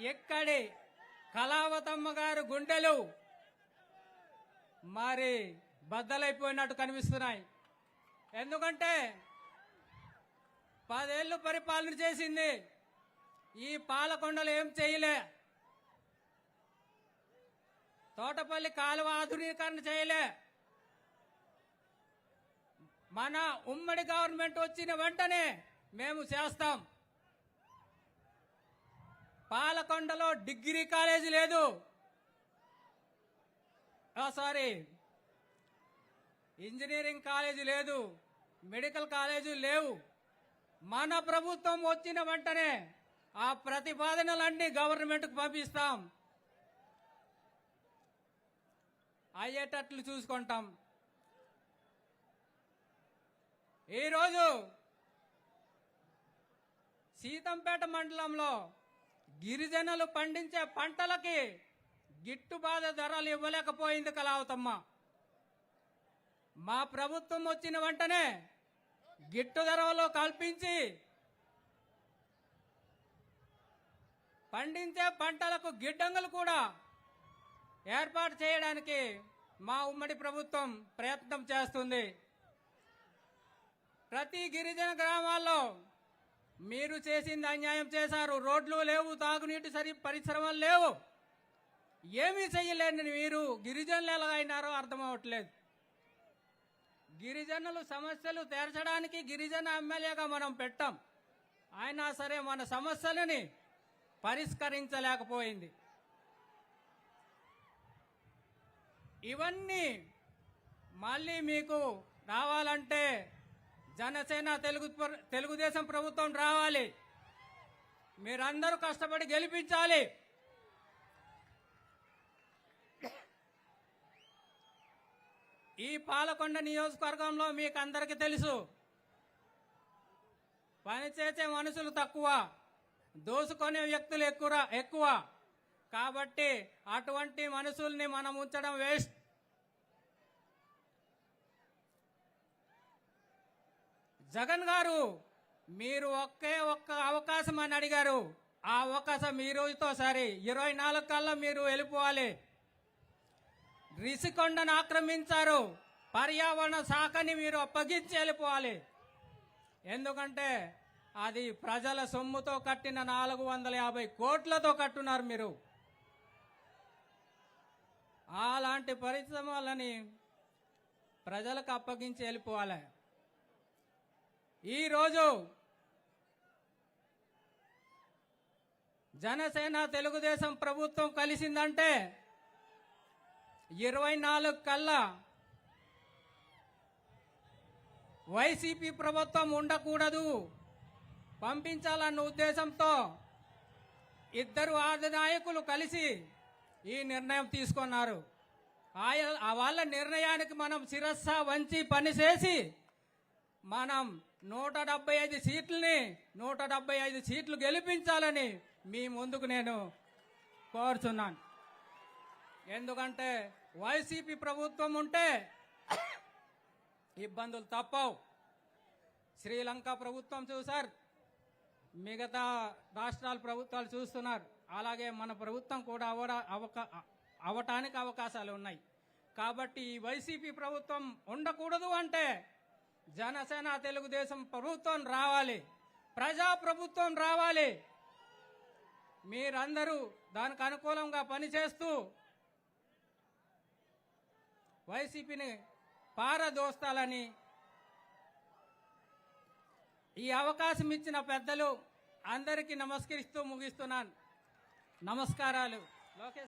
ఇక్కడి కళావతమ్మ గారు గుండెలు మరి బద్దలైపోయినట్టు కనిపిస్తున్నాయి. ఎందుకంటే 10 ఏళ్ళు పరిపాలన చేసింది. ఈ పాలకొండలు ఏం చేయలే. తోటపల్లి కాలువ ఆధునీకరణ చేయలే. మన ఉమ్మడి గవర్నమెంట్ వచ్చిన వెంటనే మేము చేస్తాం. పాలకొండలో డిగ్రీ కాలేజీ లేదు, ఇంజనీరింగ్ కాలేజీ లేదు, మెడికల్ కాలేజీ లేవు. మన ప్రభుత్వం వచ్చిన వెంటనే ఆ ప్రతిపాదనలన్నీ గవర్నమెంట్కు పంపిస్తాం, అయ్యేటట్లు చూసుకుంటాం. ఈరోజు సీతంపేట మండలంలో గిరిజనులు పండించే పంటలకి గిట్టుబాటు ధరలు ఇవ్వలేకపోయింది కళావతమ్మ. మా ప్రభుత్వం వచ్చిన వెంటనే గిట్టు ధరలు కల్పించి పండించే పంటలకు గిడ్డంగులు కూడా ఏర్పాటు చేయడానికి మా ఉమ్మడి ప్రభుత్వం ప్రయత్నం చేస్తుంది. ప్రతి గిరిజన గ్రామాల్లో మీరు చేసింది అన్యాయం చేశారు. రోడ్లు లేవు, తాగునీటి పరిశ్రమలు లేవు, ఏమీ చెయ్యలేని మీరు గిరిజనులు ఎలా అయినారో అర్థం అవ్వట్లేదు. గిరిజనులు సమస్యలు తీర్చడానికి గిరిజన ఎమ్మెల్యేగా మనం పెట్టాం, అయినా సరే మన సమస్యలని పరిష్కరించలేకపోయింది. ఇవన్నీ మళ్ళీ మీకు రావాలంటే జనసేన తెలుగుదేశం ప్రభుత్వం రావాలి. మీరందరూ కష్టపడి గెలిపించాలి. ఈ పాలకొండ నియోజకవర్గంలో మీకు అందరికీ తెలుసు, పనిచేసే మనుషులు తక్కువ, దోసుకునే వ్యక్తులు ఎక్కువ. కాబట్టి అటువంటి మనుషుల్ని మనం ఉంచడం వేస్ట్. జగన్ గారు మీరు ఒక్క అవకాశం అని అడిగారు. ఆ అవకాశం ఈ రోజుతో సరి 24 కల్లా మీరు వెళ్ళిపోవాలి. రిషికొండను ఆక్రమించారు, పర్యావరణ శాఖని మీరు అప్పగించి వెళ్ళిపోవాలి. ఎందుకంటే అది ప్రజల సొమ్ముతో కట్టిన 450 కోట్లతో కట్టున్నారు మీరు. అలాంటి పరిశ్రమలని ప్రజలకు అప్పగించి వెళ్ళిపోవాలి. ఈరోజు జనసేన తెలుగుదేశం ప్రభుత్వం కలిసిందంటే 24 కల్లా వైసీపీ ప్రభుత్వం ఉండకూడదు, పంపించాలన్న ఉద్దేశంతో ఇద్దరు నాయకులు కలిసి ఈ నిర్ణయం తీసుకున్నారు. వాళ్ళ నిర్ణయానికి మనం శిరస్స వంచి పనిచేసి మనం 175 సీట్లు గెలిపించాలని మీ ముందుకు నేను కోరుచున్నాను. ఎందుకంటే వైసీపీ ప్రభుత్వం ఉంటే ఇబ్బందులు తప్పవు. శ్రీలంక ప్రభుత్వం చూశారు, మిగతా రాష్ట్రాల ప్రభుత్వాలు చూస్తున్నారు. అలాగే మన ప్రభుత్వం కూడా అవటానికి అవకాశాలు ఉన్నాయి. కాబట్టి ఈ వైసీపీ ప్రభుత్వం ఉండకూడదు అంటే జనసేన తెలుగుదేశం ప్రభుత్వం రావాలి, ప్రజాప్రభుత్వం రావాలి. మీరందరూ దానికి అనుకూలంగా పనిచేస్తూ వైసీపీని పారదోస్తాలని ఈ అవకాశం ఇచ్చిన పెద్దలు అందరికీ నమస్కరిస్తూ ముగిస్తున్నాను. నమస్కారాలు. లోకేష్.